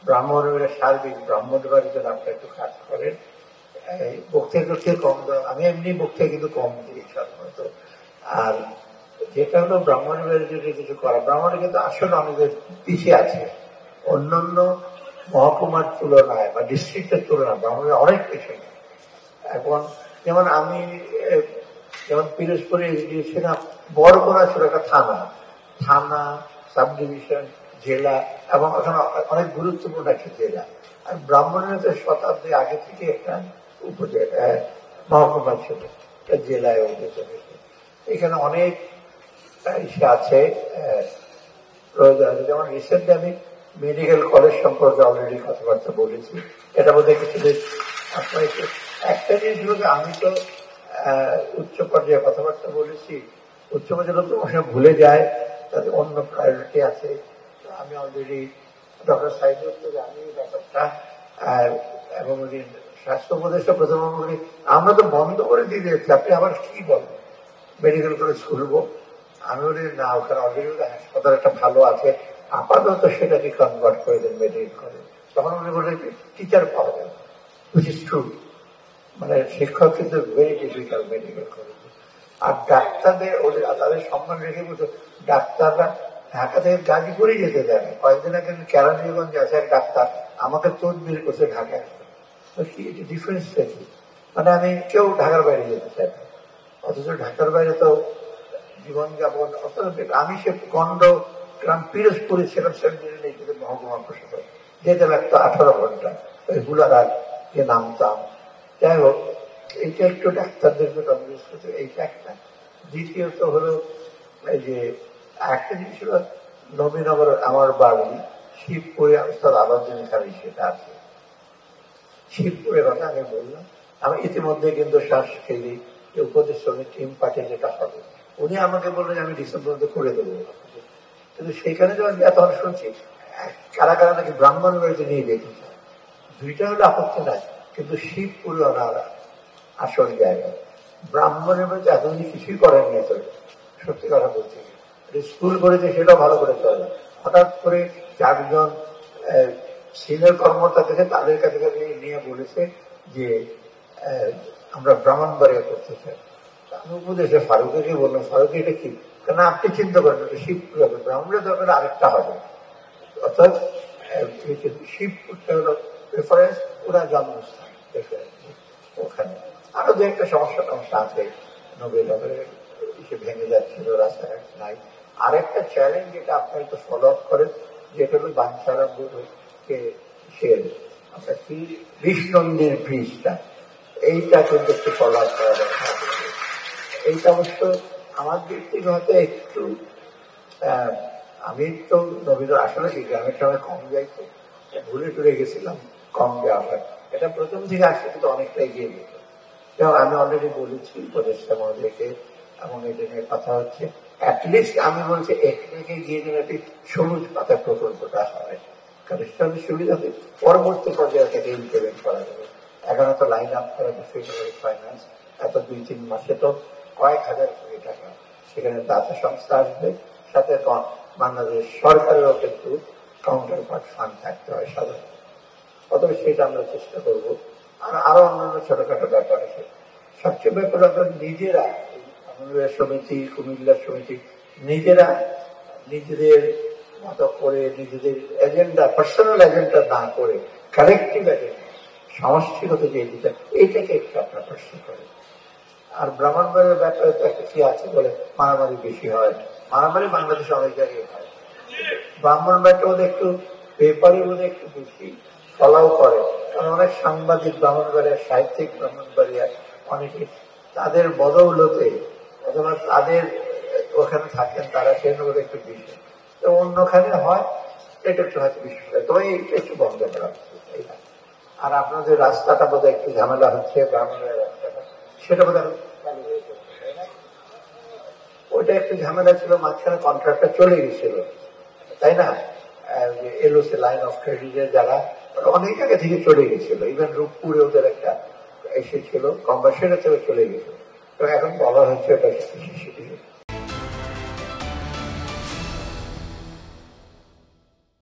ব্রাহ্মণের সার্বিক ব্রাহ্মণবাড়ির জন্য আপনারা একটু কাজ করেন। বক্তৃতা করতে কম দাও, আমি এমনি বক্তৃতা কিন্তু কম দিই সাধারণত। আর যেটা হলো ব্রাহ্মণবাড়ির জন্য কিছু করা, ব্রাহ্মণে কিন্তু আসলে আমাদের পিছিয়ে আছে অন্যান্য মহকুমার তুলনায় বা ডিস্ট্রিক্টের তুলনায় ব্রাহ্মণের অনেক পিছিয়ে। এখন যেমন আমি যেমন পিরোজপুরে গিয়েছিলাম, বরগুনা ছিল একটা থানা, থানা সাব ডিভিশন জেলা এবং ওখানে অনেক গুরুত্বপূর্ণ একটা জেলা। আর ব্রাহ্মণের শতাব্দী আগে থেকে একটা উপজেলা মহকুমা ছিল, জেলায় এখানে অনেক ইসে আছে প্রয়োজন আছে। যেমন রিসেন্টলি আমি মেডিকেল কলেজ সম্পর্কে অলরেডি কথাবার্তা বলেছি, এটা বোধহয় কিছু আপনার একটা জিনিস হলো, আমি তো উচ্চ পর্যায়ে কথাবার্তা বলেছি, উচ্চ পর্যায়ে লোক ভুলে যায়, তাদের অন্য প্রায়োরিটি আছে। আমি অলরেডি ডক্টর সাইদুর তো জানি ব্যাপারটা, এবং স্বাস্থ্য উপদেষ্টা প্রধানমন্ত্রী আমরা তো বন্ধ করে দিয়ে দিয়েছি, আপনি আবার কি বলেন মেডিকেল কলেজ খুলবো? আমি বলি না, ওখানে অলরেডি হাসপাতাল একটা ভালো আছে, আপাতত সেটাকে কনভার্ট করে দেন মেডিকেল কলেজ। তখন উনি বলে টিচার পাওয়া যাবে, হুইচ ইজ ট্রু। মানে শিক্ষক কিন্তু ভেরি ডিফিকাল্ট মেডিকেল কলেজ। আর ডাক্তারদের ওদের তাদের সম্মান রেখে বলতো, ডাক্তাররা ঢাকা থেকে গাজীপুরে যেতে দেয় না। কয়েকদিন আগে কেরানীগঞ্জ আছে এক ডাক্তার, আমাকে তদবির করছে ঢাকায়। তো কি ডিফারেন্স দেখি, মানে আমি কেউ ঢাকার বাইরে যেতে চাই না, অথচ ঢাকার বাইরে তো জীবনযাপন। আমি সে গন্ড গ্রাম পিরোজপুরে ছিলাম, মহকুমা প্রশাসক, যেতে লাগতো 18 ঘন্টা ওই হুলার যে নামতাম। যাই হোক, এইটা একটু ডাক্তারদের কনভিন্স করতে, এইটা একটা। দ্বিতীয়ত হলো এই যে একটা জিনিস হলো, নবীনগর আমার বাড়ি শিবপুরে, আস্তাদ আলাউদ্দিন খালি সেটা আছে। শিবপুরের কথা আমি বললাম, আমি ইতিমধ্যে কিন্তু শ্বাস খেলি যে উপদেষ্টা টিম পার্টি যেটা হবে, উনি আমাকে বললেন আমি ডিসেম্বর মধ্যে করে দেবো। কিন্তু সেইখানে যখন তখন শুনছি কারা কারা নাকি ব্রাহ্মণ বাড়িতে নিয়ে যেতে চায়, দুইটা হলে আপত্তি নাই, কিন্তু শিবপুরে ওনার আসল জায়গা। ব্রাহ্মণের মধ্যে এতদিন কিছুই করেননি তো, সত্যি কথা বলছি। স্কুল করেছে সেটাও ভালো করে চলে, হঠাৎ করে 4 জন সিনিয়র কর্মকর্তা থেকে তাদের কাছে নিয়ে বলেছে যে আমরা ব্রাহ্মণবাড়িয়া করতে চাই। আমি উপদেশে ফারুককে বললাম, ফারুক এটা কি? কেন আপনি চিন্তা করেন শিবপুর হবে, ব্রাহ্মণের দরকার আরেকটা হবে। অর্থাৎ শিবপুরটা হলো প্রেফারেন্স, ওরা জন্মস্থান ওখানে। আরো দু একটা সমস্যা আছে, নবীনগরের ভেঙে যাচ্ছিল, রাস্তাঘাট নাই। আরেকটা চ্যালেঞ্জ যেটা আপনার একটু ফলো আপ করেন, যেটা হলো বাঞ্ছারামপুরকে সে আপনার কি কৃষ্ণন্দির ব্রিজটা, এইটা কিন্তু একটু ফলো আপ করা দরকার। এইটা অবশ্য আমার দিক থেকে হয়তো একটু, আমি তো নবীন আসলে কি গ্রামের সময় কম যাইতো, ঘুরে টুরে গেছিলাম, কম যাওয়া হয়। এটা প্রথম থেকে আসতে কিন্তু অনেকটা এগিয়ে যেত। আমি অলরেডি বলেছি উপদেষ্টা মহোদয়কে, এবং এটা নিয়ে কথা হচ্ছে। অ্যাটলিস্ট আমি বলছি এখানে গিয়ে যেন একটি সবুজ পাতা প্রকল্পটা হয়, কারণ সেটা সুবিধা হবে, পরবর্তী পর্যায়ে থেকে ইমপ্লিমেন্ট করা যাবে। এখন তো লাইন আপ করা ফেডারেল ফাইন্যান্স, এত 2-3 মাসে তো কয়েক হাজার কোটি টাকা, সেখানে দাতা সংস্থা আসবে, সাথে বাংলাদেশ সরকারেরও কিন্তু কাউন্টার পার্ট ফান্ড থাকতে হয় সাধারণত। অতএব সেটা আমরা চেষ্টা করব। আর আরো অন্যান্য ছোটখাটো ব্যাপার আছে। সবচেয়ে ব্যাপার আমরা নিজেরা, সমিতি, কুমিল্লা সমিতি, নিজেরা নিজেদের মতো করে নিজেদের এজেন্ডা, পার্সোনাল এজেন্ডা না করে কালেকটিভ এজেন্ডা, সমষ্টিগত যে এজেন্ডা, এইটাকে একটু আপনার প্রশ্ন করে। আর ব্রাহ্মণবাড়ির ব্যাপারে তো একটা কি আছে বলে, মারামারি বেশি হয়। মারামারি বাংলাদেশে অনেক জায়গায় হয়, ব্রাহ্মণবাড়িটা বোধ একটু পেপারে বোধ একটু বেশি ফলাও করে, কারণ অনেক সাংবাদিক ব্রাহ্মণবাড়িয়া, সাহিত্যিক ব্রাহ্মণবাড়িয়া, অনেকে তাদের বদৌলতে অথবা তাদের ওখানে থাকেন, তারা সেগুলো একটু বেশি। তো অন্যখানে হয় এটা একটু হয়তো বিশেষ হয়, তবে এইটা একটু বন্ধ করা হচ্ছে। আর আপনাদের রাস্তাটা বোধহয় একটু ঝামেলা হচ্ছে, ব্রাহ্মণের রাস্তাটা, সেটা বোধহয় চালু হয়েছে, তাই না? ওইটা একটু ঝামেলা ছিল, মাঝখানে কন্ট্রাক্টটা চলে গেছিল, তাই না? এলওসি লাইন অফ ক্রেডিটের যারা অনেক আগে থেকে চলে গেছিল, ইভেন রূপপুরে ওদের একটা এসেছিল, কম্বাসের থেকে চলে গেছিল। তো এখন বলা হচ্ছে ওটা